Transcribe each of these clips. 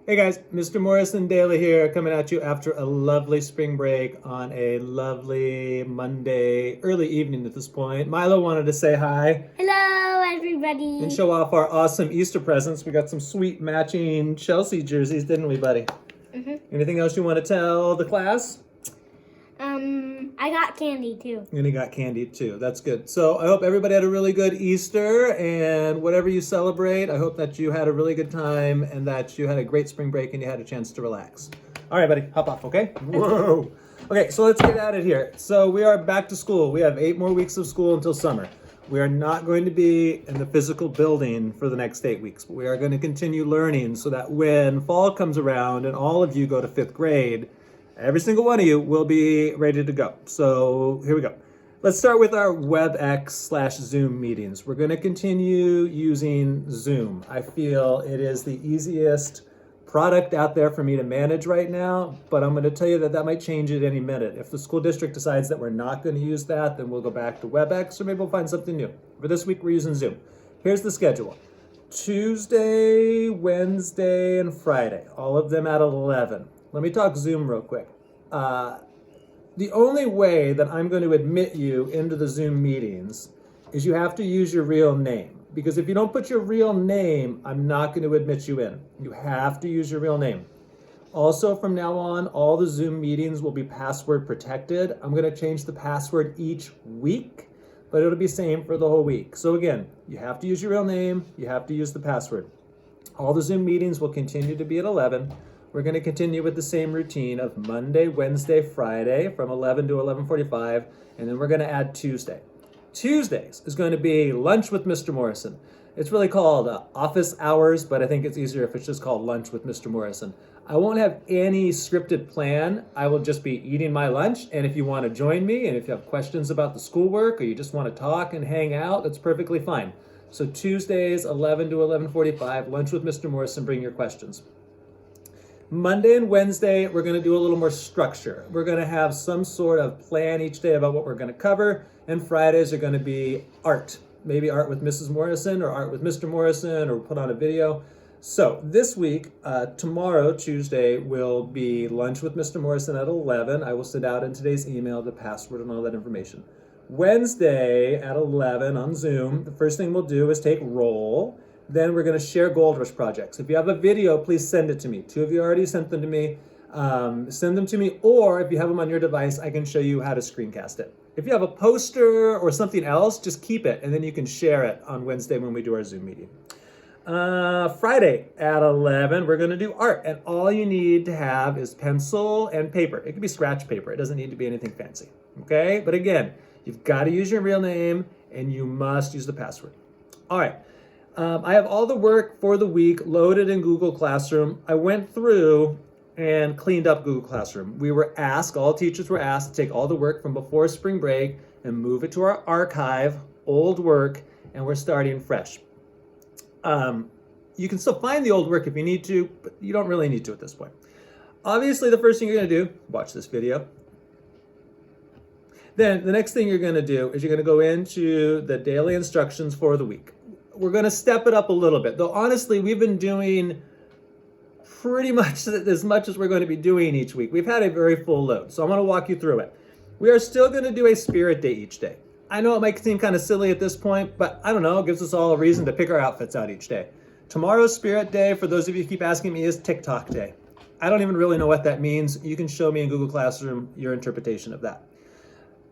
Hey guys, Mr. Morrison Daily here, coming at you after a lovely spring break on a lovely Monday early evening at this point. Milo wanted to say hi Hello, and everybody. show off our awesome Easter presents. We got some sweet matching Chelsea jerseys, didn't we, buddy? Anything else you want to tell the class? I got candy too. And he got candy too. That's good. So I hope everybody had a really good Easter, and whatever you celebrate, I hope that you had a really good time and that you had a great spring break and you had a chance to relax. All right, buddy, hop off, okay? Whoa. Okay, so let's get out of here. So we are back to school. We have 8 more weeks of school until summer. We are not going to be in the physical building for the next 8 weeks, but we are going to continue learning so that when fall comes around and all of you go to 5th grade, every single one of you will be ready to go. So here we go. Let's start with our WebEx/Zoom meetings. We're going to continue using Zoom. I feel it is the easiest product out there for me to manage right now, but I'm going to tell you that that might change at any minute. If the school district decides that we're not going to use that, then we'll go back to WebEx, or maybe we'll find something new. For this week, we're using Zoom. Here's the schedule. Tuesday, Wednesday, and Friday, all of them at 11. Let me talk Zoom real quick. The only way that I'm going to admit you into the Zoom meetings is you have to use your real name. Because if you don't put your real name, I'm not going to admit you in. You have to use your real name. Also, from now on, all the Zoom meetings will be password protected. I'm going to change the password each week, but it'll be same for the whole week. So again, you have to use your real name. You have to use the password. All the Zoom meetings will continue to be at 11. We're going to continue with the same routine of Monday, Wednesday, Friday from 11 to 11:45, and then we're going to add Tuesday. Tuesdays is going to be lunch with Mr. Morrison. It's really called office hours, but I think it's easier if it's just called lunch with Mr. Morrison. I won't have any scripted plan. I will just be eating my lunch, and if you want to join me, and if you have questions about the schoolwork, or you just want to talk and hang out, that's perfectly fine. So Tuesdays, 11 to 11:45, lunch with Mr. Morrison, bring your questions. Monday and Wednesday, we're going to do a little more structure. We're going to have some sort of plan each day about what we're going to cover, and Fridays are going to be art. Maybe art with Mrs. Morrison or art with Mr. Morrison, or put on a video. So this week, tomorrow, Tuesday, will be lunch with Mr. Morrison at 11. I will send out in today's email the password and all that information. Wednesday at 11 on Zoom, the first thing we'll do is take roll. Then we're going to share Gold Rush projects. If you have a video, please send it to me. 2 of you already sent them to me. Send them to me, or if you have them on your device, I can show you how to screencast it. If you have a poster or something else, just keep it, and then you can share it on Wednesday when we do our Zoom meeting. Friday at 11, we're going to do art, and all you need to have is pencil and paper. It can be scratch paper. It doesn't need to be anything fancy, okay? But again, you've got to use your real name, and you must use the password. All right. I have all the work for the week loaded in Google Classroom. I went through and cleaned up Google Classroom. All teachers were asked to take all the work from before spring break and move it to our archive, old work, and we're starting fresh. You can still find the old work if you need to, but you don't really need to at this point. Obviously, the first thing you're going to do, watch this video. Then the next thing you're going to do is you're going to go into the daily instructions for the week. We're going to step it up a little bit. Though honestly, we've been doing pretty much as much as we're going to be doing each week. We've had a very full load, so I'm going to walk you through it. We are still going to do a spirit day each day. I know it might seem kind of silly at this point, but I don't know, it gives us all a reason to pick our outfits out each day. Tomorrow's spirit day, for those of you who keep asking me, is TikTok day. I don't even really know what that means. You can show me in Google Classroom your interpretation of that.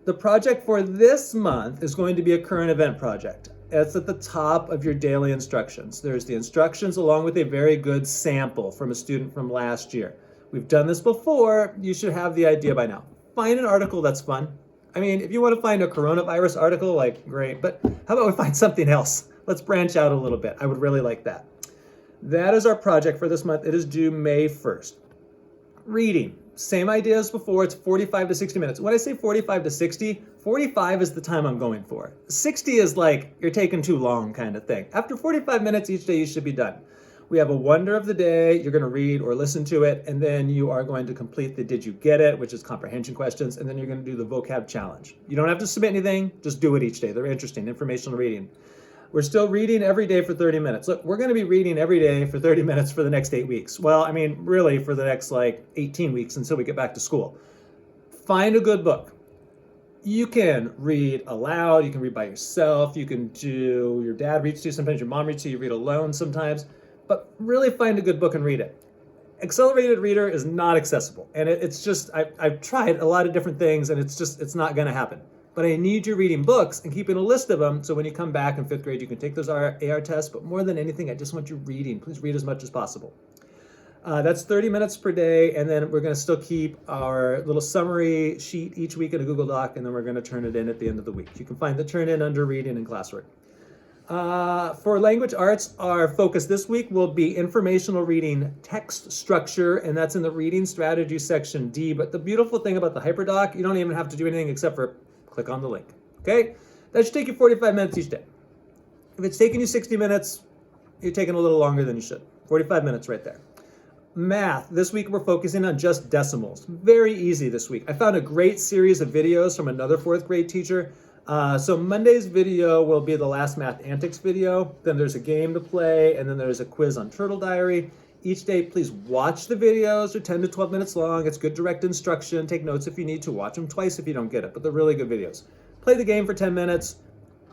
The project for this month is going to be a current event project. It's at the top of your daily instructions. There's the instructions along with a very good sample from a student from last year. We've done this before. You should have the idea by now. Find an article that's fun. I mean, if you want to find a coronavirus article, like, great. But how about we find something else? Let's branch out a little bit. I would really like that. That is our project for this month. It is due May 1st. Reading. Same idea as before. It's 45 to 60 minutes. When I say 45 to 60, 45 is the time I'm going for. 60 is like you're taking too long kind of thing. After 45 minutes each day, you should be done. We have a wonder of the day. You're going to read or listen to it, and then you are going to complete the Did You Get It, which is comprehension questions, and then you're going to do the vocab challenge. You don't have to submit anything. Just do it each day. They're interesting, informational reading. We're still reading every day for 30 minutes. Look, we're going to be reading every day for 30 minutes for the next 8 weeks. Well, I mean, really for the next like 18 weeks until we get back to school. Find a good book. You can read aloud, you can read by yourself, you can do, your dad reads to you, sometimes your mom reads to you, you read alone sometimes, but really find a good book and read it. Accelerated Reader is not accessible, and it's just, I've tried a lot of different things, and it's not going to happen. But I need you reading books and keeping a list of them, so when you come back in 5th grade, you can take those AR tests, but more than anything, I just want you reading. Please read as much as possible. That's 30 minutes per day, and then we're going to still keep our little summary sheet each week in a Google Doc, and then we're going to turn it in at the end of the week. You can find the turn in under reading and classwork. For language arts, our focus this week will be informational reading text structure, and that's in the reading strategy section D. But the beautiful thing about the HyperDoc, you don't even have to do anything except for click on the link. Okay? That should take you 45 minutes each day. If it's taking you 60 minutes, you're taking a little longer than you should. 45 minutes right there. Math. This week we're focusing on just decimals. Very easy this week. I found a great series of videos from another 4th grade teacher. So Monday's video will be the last math antics video. Then there's a game to play, and then there's a quiz on Turtle Diary. Each day, please watch the videos. They're 10 to 12 minutes long. It's good direct instruction. Take notes if you need to. Watch them twice if you don't get it, but they're really good videos. Play the game for 10 minutes,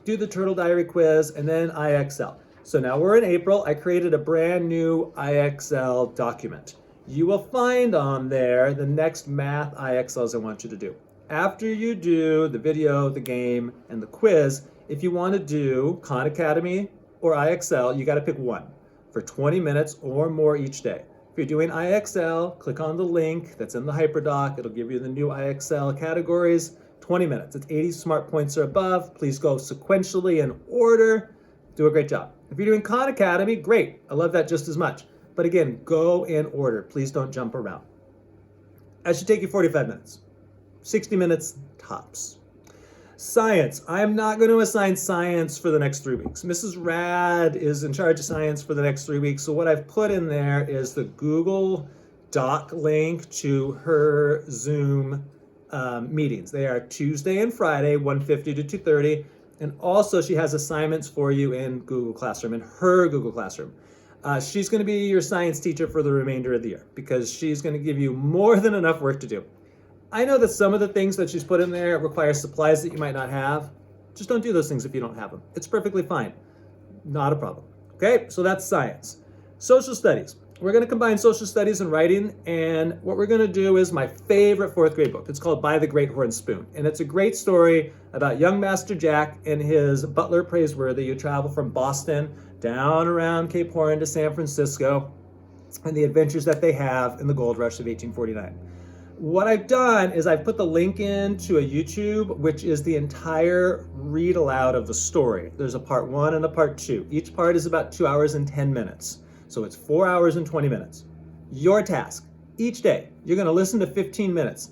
do the Turtle Diary quiz, and then IXL. So now we're in April. I created a brand new IXL document. You will find on there the next math IXLs I want you to do. After you do the video, the game, and the quiz, if you want to do Khan Academy or IXL, you got to pick one for 20 minutes or more each day. If you're doing IXL, click on the link that's in the HyperDoc. It'll give you the new IXL categories. 20 minutes. It's 80 smart points or above. Please go sequentially in order. Do a great job. If you're doing Khan Academy, great. I love that just as much. But again, go in order. Please don't jump around. That should take you 45 minutes. 60 minutes tops. Science. I'm not going to assign science for the next 3 weeks. Mrs. Rad is in charge of science for the next 3 weeks. So what I've put in there is the Google Doc link to her Zoom meetings. They are Tuesday and Friday, 1:50 to 2:30. And also she has assignments for you in Google Classroom, in her Google Classroom. She's going to be your science teacher for the remainder of the year because she's going to give you more than enough work to do. I know that some of the things that she's put in there require supplies that you might not have. Just don't do those things if you don't have them. It's perfectly fine. Not a problem. Okay, so that's science. Social studies. We're going to combine social studies and writing, and what we're going to do is my favorite 4th grade book. It's called By the Great Horn Spoon, and it's a great story about young Master Jack and his butler Praiseworthy who travel from Boston down around Cape Horn to San Francisco and the adventures that they have in the gold rush of 1849. What I've done is I've put the link into a YouTube, which is the entire read aloud of the story. There's a part 1 and a part 2. Each part is about 2 hours and 10 minutes. So it's 4 hours and 20 minutes. Your task, each day, you're going to listen to 15 minutes.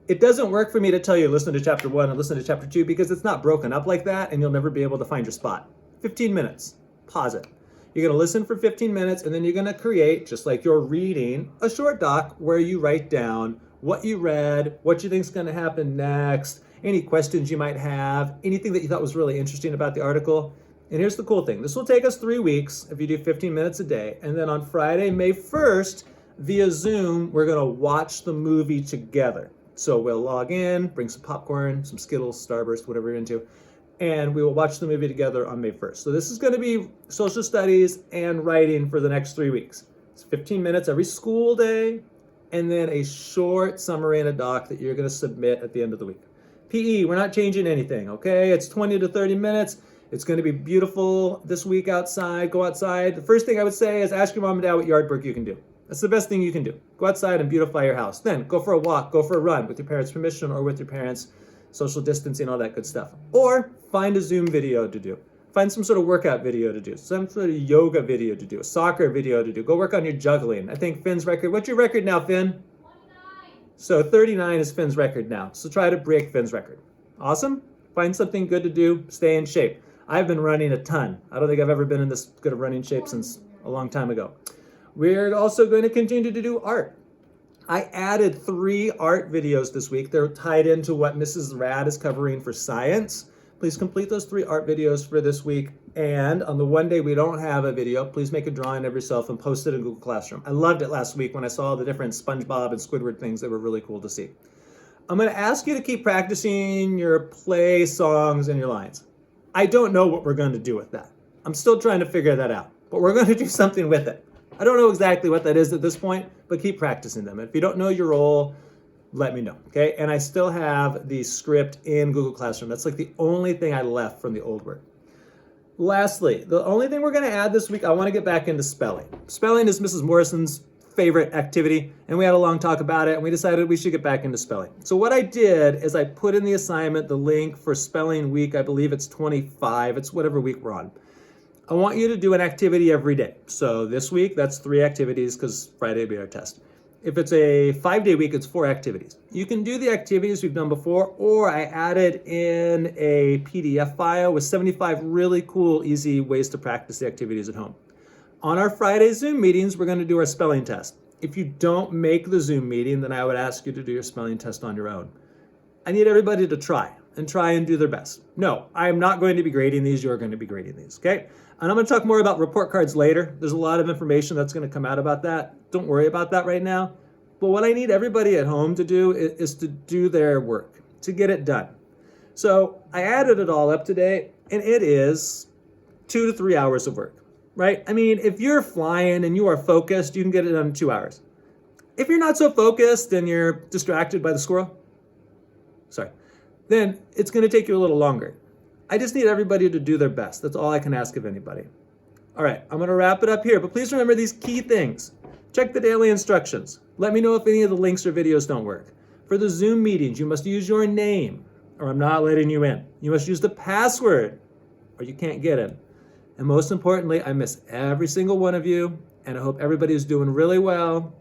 It doesn't work for me to tell you listen to chapter 1 and listen to chapter 2 because it's not broken up like that and you'll never be able to find your spot. 15 minutes, pause it. You're going to listen for 15 minutes and then you're going to create, just like you're reading, a short doc where you write down what you read, what you think is going to happen next, any questions you might have, anything that you thought was really interesting about the article. And here's the cool thing. This will take us 3 weeks if you do 15 minutes a day. And then on Friday, May 1st, via Zoom, we're going to watch the movie together. So we'll log in, bring some popcorn, some Skittles, Starburst, whatever you're into, and we will watch the movie together on May 1st. So this is going to be social studies and writing for the next 3 weeks. It's 15 minutes every school day, and then a short summary and a doc that you're going to submit at the end of the week. PE, we're not changing anything, okay? It's 20 to 30 minutes. It's going to be beautiful this week outside. Go outside. The first thing I would say is ask your mom and dad what yard work you can do. That's the best thing you can do. Go outside and beautify your house. Then go for a walk, go for a run with your parents' permission or with your parents, social distancing, all that good stuff. Or find a Zoom video to do. Find some sort of workout video to do. Some sort of yoga video to do. A soccer video to do. Go work on your juggling. I think Finn's record. What's your record now, Finn? 29. So 39 is Finn's record now. So try to break Finn's record. Awesome. Find something good to do. Stay in shape. I've been running a ton. I don't think I've ever been in this good of running shape since a long time ago. We're also going to continue to do art. I added 3 art videos this week. They're tied into what Mrs. Rad is covering for science. Please complete those 3 art videos for this week. And on the one day we don't have a video, please make a drawing of yourself and post it in Google Classroom. I loved it last week when I saw the different SpongeBob and Squidward things that were really cool to see. I'm going to ask you to keep practicing your play songs and your lines. I don't know what we're going to do with that. I'm still trying to figure that out, but we're going to do something with it. I don't know exactly what that is at this point, but keep practicing them. If you don't know your role, let me know, okay? And I still have the script in Google Classroom. That's like the only thing I left from the old work. Lastly, the only thing we're going to add this week, I want to get back into spelling. Spelling is Mrs. Morrison's favorite activity, and we had a long talk about it, and we decided we should get back into spelling. So what I did is I put in the assignment the link for spelling week. I believe it's 25. It's whatever week we're on. I want you to do an activity every day. So this week, that's 3 activities because Friday will be our test. If it's a 5-day week, it's 4 activities. You can do the activities we've done before, or I added in a PDF file with 75 really cool, easy ways to practice the activities at home. On our Friday Zoom meetings, we're going to do our spelling test. If you don't make the Zoom meeting, then I would ask you to do your spelling test on your own. I need everybody to try and do their best. No, I am not going to be grading these. You're going to be grading these, okay? And I'm going to talk more about report cards later. There's a lot of information that's going to come out about that. Don't worry about that right now. But what I need everybody at home to do is to do their work, to get it done. So I added it all up today, and it is 2 to 3 hours of work, right? I mean, if you're flying and you are focused, you can get it done in 2 hours. If you're not so focused and you're distracted by the squirrel, then it's going to take you a little longer. I just need everybody to do their best. That's all I can ask of anybody. All right, I'm going to wrap it up here, but please remember these key things. Check the daily instructions. Let me know if any of the links or videos don't work. For the Zoom meetings, you must use your name, or I'm not letting you in. You must use the password, or you can't get in. And most importantly, I miss every single one of you, and I hope everybody is doing really well.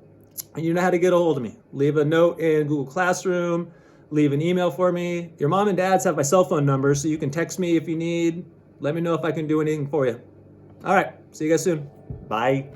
And you know how to get a hold of me. Leave a note in Google Classroom. Leave an email for me. Your mom and dads have my cell phone number, so you can text me if you need. Let me know if I can do anything for you. All right, see you guys soon. Bye.